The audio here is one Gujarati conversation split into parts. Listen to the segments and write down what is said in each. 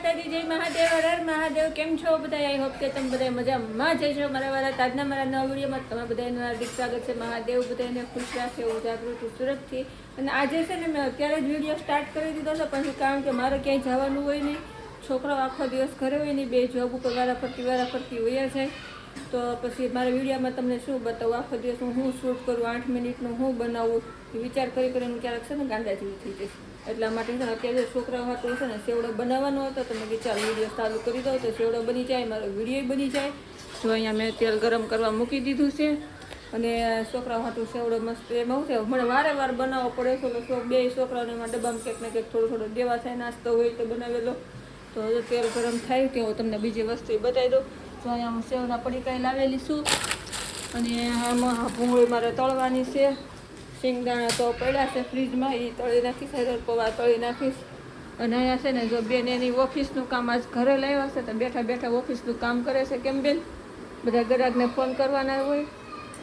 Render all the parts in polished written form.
માતાજી, જય મહાદેવ, હર મહાદેવ. કેમ છો બધા? આઈ હોપ કે તમે બધા મજામાં જશો. મારા વાળા આજના મારા નવા વિડીયોમાં તમે બધાનું હાર્દિક સ્વાગત છે. મહાદેવ બધાને ખુશ રાખે એવું જાગૃતિ સુરતથી. અને આજે છે ને મેં અત્યારે જ વિડીયો સ્ટાર્ટ કરી દીધો છે, પણ કારણ કે મારે ક્યાંય જવાનું હોય નહીં, છોકરાઓ આખો દિવસ ઘરે હોય નહીં, બે જોબ ઉપર વારાફરતી હોય છે. તો પછી મારા વિડીયોમાં તમને શું બતાવું, આખો દિવસ હું શૂટ કરું, 8 મિનિટનું હું બનાવું, વિચાર કરીને ક્યારેક છે ને ગાંડા જેવી થઈ જઈશ. એટલા માટે છે ને અત્યારે છોકરાઓ હાટું છે ને સેવડો બનાવવાનો હતો, તો મેં ચાલ વિડીયો ચાલુ કરી દઉં તો સેવડો બની જાય, મારો વિડીયો બની જાય. તો અહીંયા મેં તેલ ગરમ કરવા મૂકી દીધું છે અને છોકરાઓ હાટું સેવડો મસ્ત એમાં શું છે, મને વારે વાર બનાવવો પડે છે. તો બે છોકરાઓને એમાં ડબ્બામાં કંઈક ને કંઈક થોડો દેવા થાય, નાસ્તો હોય તો બનાવેલો. તો હજુ તેલ ગરમ થાય કે હું તમને બીજી વસ્તુ બતાવી દઉં. તો અહીંયા હું સેવના પડીકાઈ લાવેલી છું અને આમાં ભૂંગળી મારે તળવાની છે. શિંગદાણા તો પડ્યા છે ફ્રીજમાં, એ તળી નાખીશ, પૌવા તળી નાખીશ. અને અહીંયા છે ને જો બેન એની ઓફિસનું કામ આજ ઘરે લાવ્યા છે, તો બેઠા બેઠા ઓફિસનું કામ કરે છે. કેમ બેન? બધા ગ્રાહકને ફોન કરવાના હોય,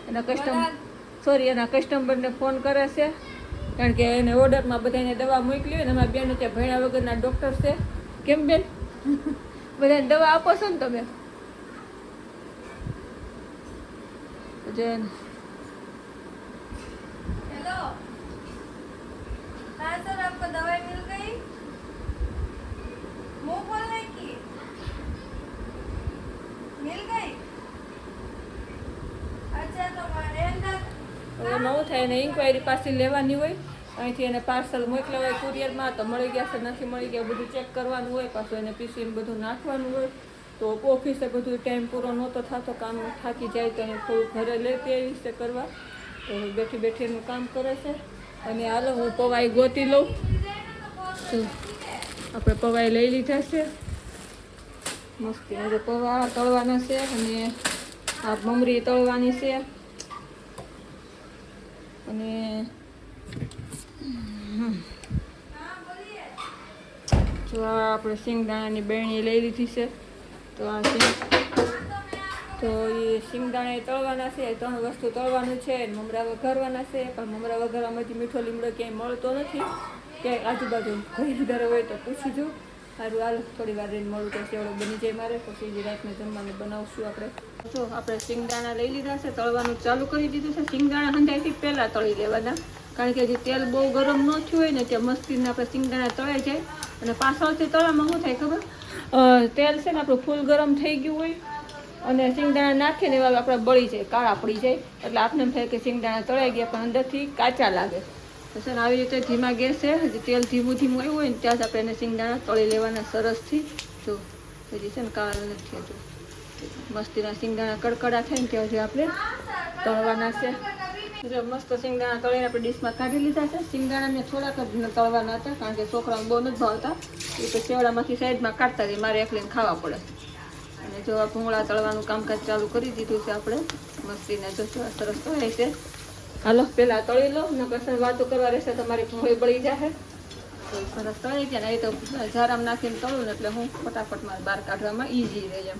એના કસ્ટમરને ફોન કરે છે, કારણ કે એને ઓર્ડરમાં બધાને દવા મોકલી હોય ને. અમારા બેન ત્યાં ભણ્યા વગરના ડૉક્ટર છે. કેમ બેન? બધાને દવા આપો છો ને તમે? हाँ सर, आपको दवाई मिल गई? मुंह बोलने की मिल गई? अच्छा, तो એમાં શું થાય, એને ઇન્ક્વાયરી પાછી લેવાની હોય, અહીંથી એને પાર્સલ મોકલ્યા હોય કુરિયરમાં, તો મળી ગયા છે નથી મળી ગયા બધું ચેક કરવાનું હોય, પાછું એને પીસીને બધું નાખવાનું હોય. તો ઓફિસે બધું ટાઈમ પૂરો નહોતો થતો, કામ થાકી જાય તો એને થોડું ઘરે લેતી આવી છે કરવા. તો બેઠી બેઠી એનું કામ કરે છે. અને હાલો હું પવાઈ ગોતી લઉં. તો આપણે પવાઈ લઈ લીધા છે મસ્તી. હવે પૌવા તળવાના છે અને આ મમરી તળવાની છે. અને જો આપણે શિંગદાણાની બેણી લઈ લીધી છે. તો આ તો એ શિંગદાણા તળવાના છે, 3 વસ્તુ તળવાનું છે. મમરા વઘારવાના છે, પણ મમરા વઘારવામાંથી મીઠો લીમડો ક્યાંય મળતો નથી, ક્યાંય આજુબાજુ ખરીદાર હોય તો પૂછી જો. સારું, હાલ થોડી વાર રહીને મળું તો સેવડો બની જાય મારે, પછી રાતને જમવાનું બનાવશું આપણે. જો આપણે શિંગદાણા લઈ લીધા છે, તળવાનું ચાલુ કરી દીધું છે. શિંગદાણા હંધાઈથી પહેલાં તળી લેવાના, કારણ કે જે તેલ બહુ ગરમ ન થયું હોય ને ત્યાં મસ્તીને આપણે શિંગદાણા તળાઈ જાય. અને પાછળથી તળામાં શું થાય ખબર, તેલ છે ને આપણું ફૂલ ગરમ થઈ ગયું હોય અને શિંગદાણા નાખીએ ને એવા આપણે બળી જાય, કાળા પડી જાય. એટલે આપણે એમ થાય કે શિંગદાણા તળાઈ ગયા, પણ અંદરથી કાચા લાગે. તો સર આવી રીતે ધીમા ગેસે તેલ ધીમું આવ્યું હોય ને ત્યાં જ આપણે એને શિંગદાણા તળી લેવાના સરસથી. જો હજી છે ને કાળા નથી થતું, મસ્તીના શિંગદાણા કડકડા થાય ને ત્યાં હજી આપણે તળવાના છે. જો મસ્ત શિંગદાણા તળીને આપણે ડીશમાં કાઢી લીધા છે. શિંગદાણા મેં થોડાક જ તળવાના હતા, કારણ કે છોકરાઓને બહુ નથી ભાવતા, એ તો સેવડામાંથી સાઈડમાં કાઢતા હતી, મારે એકલીને ખાવા પડે. અને જો આ ભૂંગળા તળવાનું કામકાજ ચાલુ કરી દીધું છે આપણે મસ્તીને. જો સરસ તળાય છે. હાલો પહેલાં તળી લો, ને પછી વાતો કરવા રહેશે તમારી ભૂંગળી બળી જશે. તો સરસ તળી જાય ને, એ તો ઝારામ નાખીને તળું ને એટલે હું ફટાફટ મારે બહાર કાઢવામાં ઇઝી રહે એમ.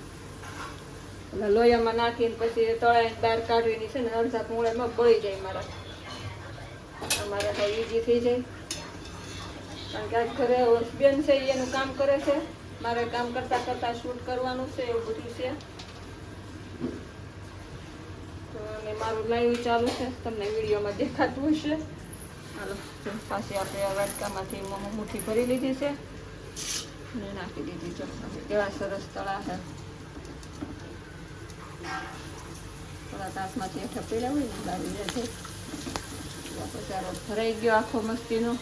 એટલે લોયામાં નાખીને પછી તળાઈને બહાર કાઢવીની છે ને અડધા ભૂંગળામાં બળી જાય મારા. અમારે તો ઇઝી થઈ જાય, કારણ કે આજ ઘરે બેન છે એનું કામ કરે છે, મારે કામ કરતાં કરતાં શૂટ કરવાનું છે, એવું બધું છે. તો અને મારું લાઈવ ચાલુ છે, તમને વિડીયોમાં દેખાતું હશે. હાલો પાછી આપણે આ વાટકામાંથી મુઠ્ઠી ભરી લીધી છે અને નાખી દીધી. જો કેવા સરસ તળા છે, થોડા તાસમાંથી હેઠા પડ્યા હોય ને લાવી જાય છે. પચારો ભરાઈ ગયો આખો મસ્તીનો.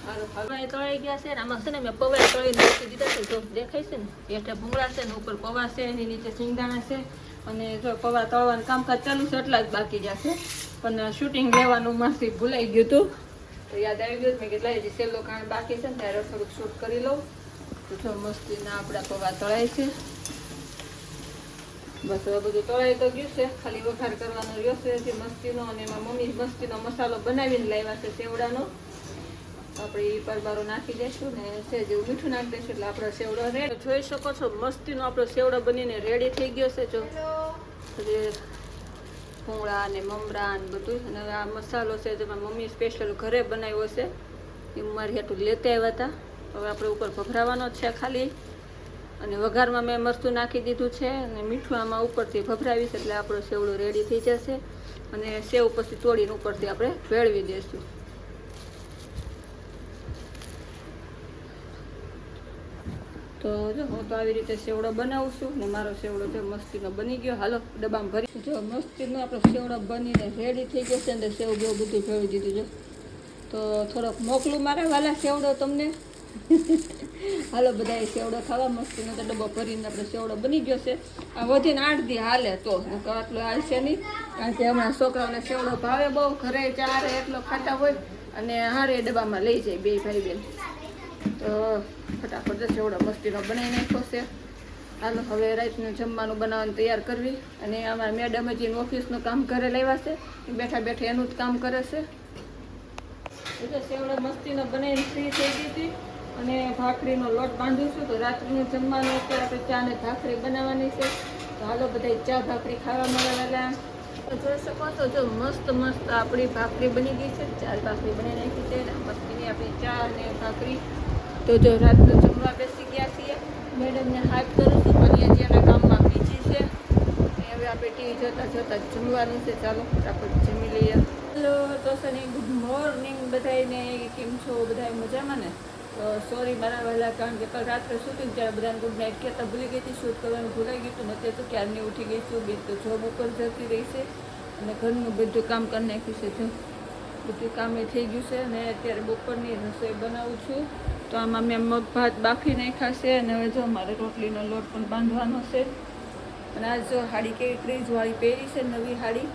હવે તળાઈ ગયા છે ને, આમાં છે ને મેં પૌવા તળી નાખી દીધા છે. જો દેખાય છે ને, હેઠે ભૂંગળા છે ને, ઉપર પૌવા છે, એની નીચે શિંગદાણા છે. અને જો પૌવા તળવાનું કામકાજ ચાલુ છે, એટલા જ બાકી જશે. પણ શૂટિંગ લેવાનું માસી ભૂલાઈ ગયું હતું, તો યાદ આવી ગયું મેં કેટલા હજી સેલો કારણ બાકી છે ને, ત્યારે થોડુંક શૂટ કરી લઉં. તો જો મસ્તીના આપણા પૌવા તળાય છે. બસ હવે બધું તળાઈ તો ગયું છે, ખાલી વઘાર કરવાનો રહ્યો છે મસ્તીનો. અને એમાં મમ્મી મસ્તીનો મસાલો બનાવીને લાવ્યા છે સેવડાનો. આપણે એ પરબારો નાખી દઈશું ને છે જેવું મીઠું નાખી દઈશું એટલે આપણો સેવડો રેડી. જોઈ શકો છો મસ્તીનો આપણો સેવડો બનીને રેડી થઈ ગયો છે. જો ભૂંગળા ને મમરા ને બધું. અને આ મસાલો છે જેમાં મમ્મી સ્પેશિયલ ઘરે બનાવ્યો છે, એ મારી હાટું લેતા આવ્યા હતા. હવે આપણે ઉપર ભભરાવાનો જ છે ખાલી. અને વઘારમાં મેં મરચું નાખી દીધું છે અને મીઠું આમાં ઉપરથી ભભરાવીશ એટલે આપણો સેવડો રેડી થઈ જશે. અને સેવ પછી તોડીને ઉપરથી આપણે ભેળવી દઈશું. તો જો હું તો આવી રીતે સેવડો બનાવું છું ને મારો સેવડો જો મસ્તીનો બની ગયો. હાલો ડબ્બામાં ભરી જો મસ્તીનો આપણો સેવડો બનીને રેડી થઈ ગયો છે ને સેવ બહુ બધું ભેળવી દીધું છે. તો થોડોક મોકલું મારા વાલા સેવડો તમને. હાલો બધા સેવડો ખાવા મસ્તીનો તો ડબ્બો ભરીને આપણે સેવડો બની ગયો છે. આ વધીને 8 દી હાલે તો આટલો હાલશે નહીં કારણ કે હમણાં છોકરાઓને સેવડો ભાવે બહુ. ઘરે ચારે એટલો ખાતા હોય અને હારે ડબ્બામાં લઈ જાય બે ભાઈ બેન. તો ફટાફટ સેવડો મસ્તીનો બનાવી નાખ્યો છે. હાલો હવે રાતનું જમવાનું બનાવવાનું તૈયાર કરવી. અને અમારા મેડમ હજી ઓફિસનું કામ ઘરે લાવ્યા છે બેઠા બેઠા એનું જ કામ કરે છે. એટલે સેવડો મસ્તીનો બનાવીને ફ્રી થઈ ગઈ હતી અને ભાખરીનો લોટ બાંધું છું. તો રાત્રિનું જમવાનું અત્યારે આપણે ચા ને ભાખરી બનાવવાની છે. તો હાલો બધા ચા ભાખરી ખાવા મળેલા. જોઈ શકો છો જો મસ્ત મસ્ત આપણી ભાખરી બની ગઈ છે. 4 ભાખરી બનાવી નાખી છે મસ્તીની આપણી ચા અને ભાખરી. તો જો રાતનું જમવા બેસી ગયા છીએ. મેડમને હાથ કરું છું પણ હજી એના કામમાં બીજી છે. હવે આપણે ટીવી જોતા જોતા જમવાનું છે. ચાલો ફટાફટ જમી લઈએ. હેલો તો સર ગુડ મોર્નિંગ બધાને. કેમ છો બધા મજામાં ને? તો સોરી મારા વહેલા કારણ કે કાલ રાત્રે સૂતી ત્યારે બધાને ગુડ નાઇટ કહેતા ભૂલી ગઈ હતી. શૂટ કરવાનું ભૂલાઈ ગયું હતું. નથી તો ક્યારની ઉઠી ગઈ છું. બેન તો જોબ ઉપર જતી રહી છે અને ઘરનું બધું કામ કરી નાખ્યું છે. જો બધું કામે થઈ ગયું છે અને અત્યારે બપોરની રસોઈ બનાવું છું. તો આમાં મેં મગ ભાત બાફી નાખ્યા છે અને હવે જો મારે રોટલીનો લોટ પણ બાંધવાનો છે. અને આ જો હાડી કેવી ક્રીજવાળી પહેરી છે નવી હાડી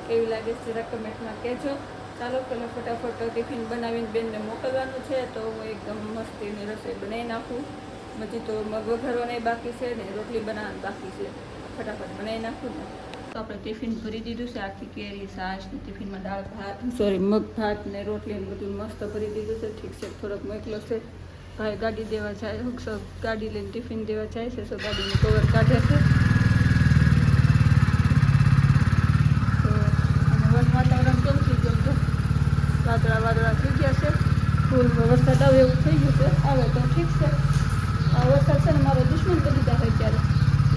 કેવી લાગે છે જરા કમેન્ટમાં કહેજો. ચાલો પહેલાં ફટાફટ ટિફિન બનાવીને બેનને મોકલવાનું છે. તો હું એકદમ મસ્તીની રસોઈ બનાવી નાખું. પછી તો મગ વઘારવાની બાકી છે ને રોટલી બનાવવાની બાકી છે. ફટાફટ બનાવી નાખું ને તો આપણે ટિફિન ભરી દીધું છે. આખી કેરી છાશ ને ટિફિનમાં દાળ ભાત મગ ભાત ને રોટલી ને બધું મસ્ત ભરી દીધું છે. ઠીક છે થોડોક મોકલો છે. ભાઈ ગાડી દેવા જાય ગાડી લઈને ટિફિન દેવા જાય છે. તો ગાડીનું કવર કાઢે છે. વાતાવરણ કેમ થઈ ગયું તો વાદળા થઈ ગયા છે. ફૂલમાં વરસાદ આવે એવું થઈ ગયું છે. આવે તો ઠીક છે. આ વરસાદ છે ને મારો દુશ્મન કરી દીધા હોય ત્યારે.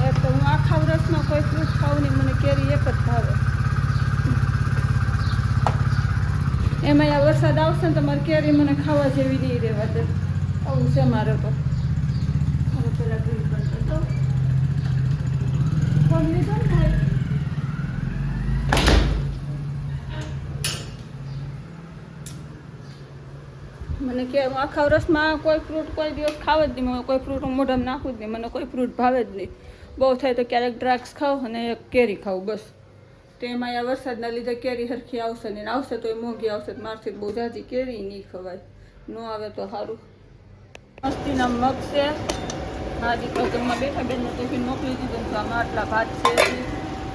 એટલે તો હું આખા વર્ષમાં કોઈ ફ્રૂટ ખાવું નહીં. મને કેરી એક જ ભાવે. એમાં આ વરસાદ આવશે ને તો મારી કેરી મને ખાવા જેવી નહીં રહેવા દે. આવું છે મારે તો. હવે પેલા ગ્રીન પણ કરતો ફોન લીધો ને ભાઈ. મને કે આખા વર્ષમાં કોઈ ફ્રૂટ કોઈ દિવસ ખાવ જ નહીં. મને કોઈ ફ્રૂટ હું મોઢામાં નાખું જ નહીં. મને કોઈ ફ્રૂટ ભાવે જ નહીં. બહુ થાય તો ક્યારેક દ્રાક્ષ ખાવ અને એક કેરી ખાવ બસ. તો એમાં આ વરસાદના લીધે કેરી સરખી આવશે ને આવશે તો એ મોંઘી આવશે. મારથી બહુ જાજી કેરી નહીં ખવાય. ન આવે તો સારું. મસ્તીના મગ છે. હા દીકરો ઘરમાં બેઠા બેનને ટિફિન મોકલી દીધું. તો આમાં આટલા ભાત છે.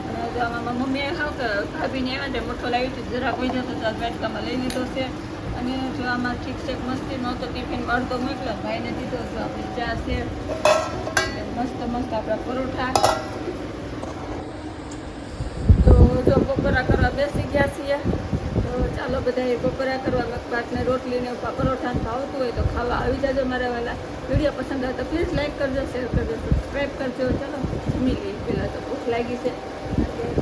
અને જો આમાં મમ્મીએ ખાવ કે ભાભીને આવ્યા તે મોટો લાવી હતી જરાક વહી જતો તો વાટકામાં લઈ લીધો છે. અને જો આમાં ઠીક છે મસ્તી નહોતો ટિફિન અડધો મોકલો ભાઈને દીધો. તો આપણી ચા છે મસ્ત મસ્ત આપણા પરોઠા. તો જો બપોરા કરવા બેસી ગયા છીએ. તો ચાલો બધા બપોરા કરવા મગભાતને રોટલીને પરોઠાને ભાવતું હોય તો ખાવા આવી જાજો મારા વાલા. વિડીયો પસંદ આવે તો પ્લીઝ લાઈક કરજો, શેર કરજો, સબસ્ક્રાઈબ કરજો. ચાલો જમી લઈએ. પહેલાં તો ભૂખ લાગી છે.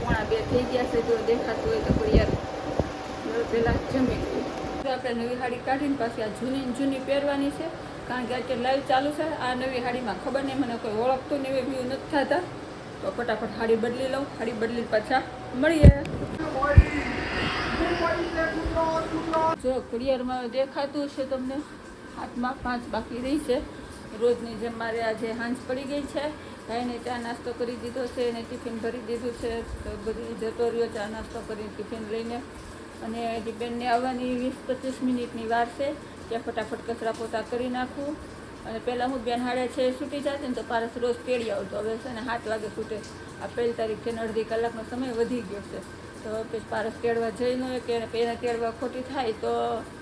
1:30 થઈ ગયા છે. જો દેખાતું હોય તો યાર પહેલાં જમી લઈએ. આપણે નવી હાડી કાઢીને પાછી આ જૂની પહેરવાની છે કારણ કે અત્યારે લાઈવ ચાલુ છે. આ નવી હાડીમાં ખબર નહીં મને કોઈ ઓળખતું ને એવી વ્યૂ નથી થતા. તો ફટાફટ હાડી બદલી લઉં. હાડી બદલી પાછા મળીએ. જો ઘડિયાળમાં દેખાતું છે તમને હાથમાં 5 બાકી રહી છે. રોજની જેમ મારે આજે સાંજ પડી ગઈ છે. ભાઈને ચા નાસ્તો કરી દીધો છે અને ટિફિન ભરી દીધું છે. તો બધી જતો રહ્યો ચા નાસ્તો કરીને ટિફિન લઈને. અને હજી બેનને આવવાની 20-25 મિનિટની વાર છે. ત્યાં ફટાફટ કચરા પોતા કરી નાખું. અને પહેલાં હું બેન હાડે છે છૂટી જતી ને તો પારસ રોજ તેડી આવતો. હવે છે ને 7 વાગે છૂટે. આ 1 તારીખથી અડધી કલાકનો સમય વધી ગયો છે. તો પછી પારસ તેડવા જઈ ન હોય કે એને તેડવા ખોટી થાય તો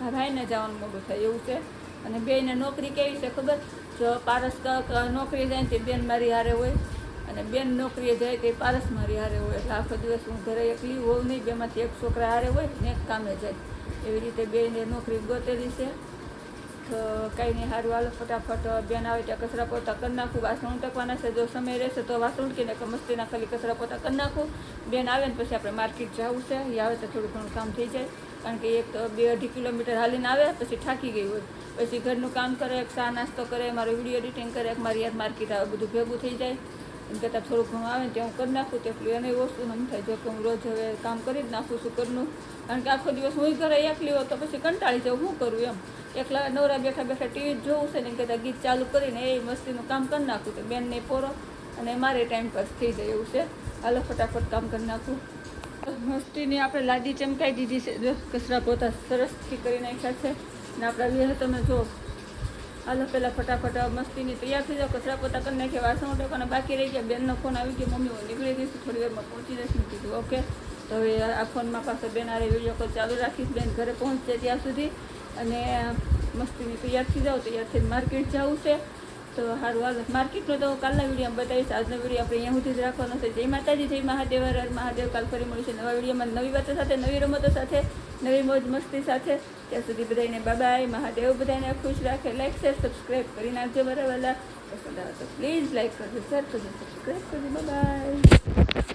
ભાઈને જવાનું મોડું થાય એવું છે. અને બેને નોકરી કેવી છે ખબર? જો પારસ નોકરી જાય ને તે બેન મારી હારે હોય અને બેન નોકરીએ જાય તે પારસ મારી હારે હોય. એટલે આખો દિવસ હું ઘરે એકલી હોઉં નહીં. બેમાંથી એક છોકરા હારે હોય ને એક કામે જાય. એવી રીતે બેને નોકરી ગોતેલી છે. તો કંઈ નહીં, સારું હાલો ફટાફટ બેન આવે ત્યાં કચરા પોતા કરી નાખું. વાસણ ઉટકવાના છે, જો સમય રહેશે તો વાસણ ઉટકીને મસ્તીના ખાલી કચરા પોતા કરી નાખું. બેન આવે ને પછી આપણે માર્કેટ જવું છે, એ આવે તો થોડું ઘણું કામ થઈ જાય, કારણ કે 2-2.5 કિલોમીટર હાલીને આવે પછી થાકી ગઈ હોય, પછી ઘરનું કામ કરે, એક ચા નાસ્તો કરે, મારો વિડીયો એડિટિંગ કરે, એક મારી યાદ માર્કેટ આવે, બધું ભેગું થઈ જાય. એમ કરતાં થોડું ઘણું આવે ને ત્યાં હું કરી નાખું તેટલું એને વસ્તુ ન થાય. જો કે હું રોજ હવે કામ કરી જ નાખું છું ઘરનું, કારણ કે આખો દિવસ હું ઘરે એકલી હોઉં તો પછી કંટાળી જાઉં, શું કરું એમ. એકલા નવરા બેઠા બેઠા ટીવી જોવું છે ને એમ કહેતા ગીત ચાલુ કરીને એ મસ્તીનું કામ કરી નાખું તો બેનને પોરો અને મારે ટાઈમ પાસ થઈ જાય એવું છે. હાલો ફટાફટ કામ કરી નાખું. મસ્તીની આપણે લાદી ચમકાઈ દીધી છે, જો કચરા પોતા સરસથી કરી નાખ્યા છે ને આપણા વિહે તમે જો. હાલો પહેલાં ફટાફટ મસ્તીની તૈયાર થઈ જાઓ, કચરા પોતા કરી નાખ્યા, વાસણ ઉટકવાના બાકી રહી ગયા. બેનનો ફોન આવી ગયો, મમ્મી હું નીકળી જઈશું, થોડી વારમાં પહોંચી જઈશ. મેં કીધું ઓકે. તો હવે આ ફોનમાં પાછો બેન આરે વિડીયો કોલ ચાલુ રાખીશ, બેન ઘરે પહોંચશે ત્યાં સુધી. અને મસ્તીની તૈયાર થઈ જાઓ, તૈયાર થઈને માર્કેટ જવું છે. તો સારું હાલ માર્કેટનો તો કાલના વિડીયોમાં બતાવીશ, આજનો વિડીયો આપણે અહીંયા સુધી જ રાખવાનો છે. જય માતાજી, જય મહાદેવ, હર હર મહાદેવ. કાલ ફરી મળીશું નવા વિડીયોમાં, નવી વાતો સાથે, નવી રમતો સાથે, નવી મોજ મસ્તી સાથે. ત્યાં સુધી બધાને બાય, મહાદેવ બધાને ખુશ રાખે. લાઈક શેર સબસ્ક્રાઈબ કરી નાખજો બરાબર. પસંદ આવે તો પ્લીઝ લાઈક કરજો, શેર કરજો, સબસ્ક્રાઈબ કરજો. બાય.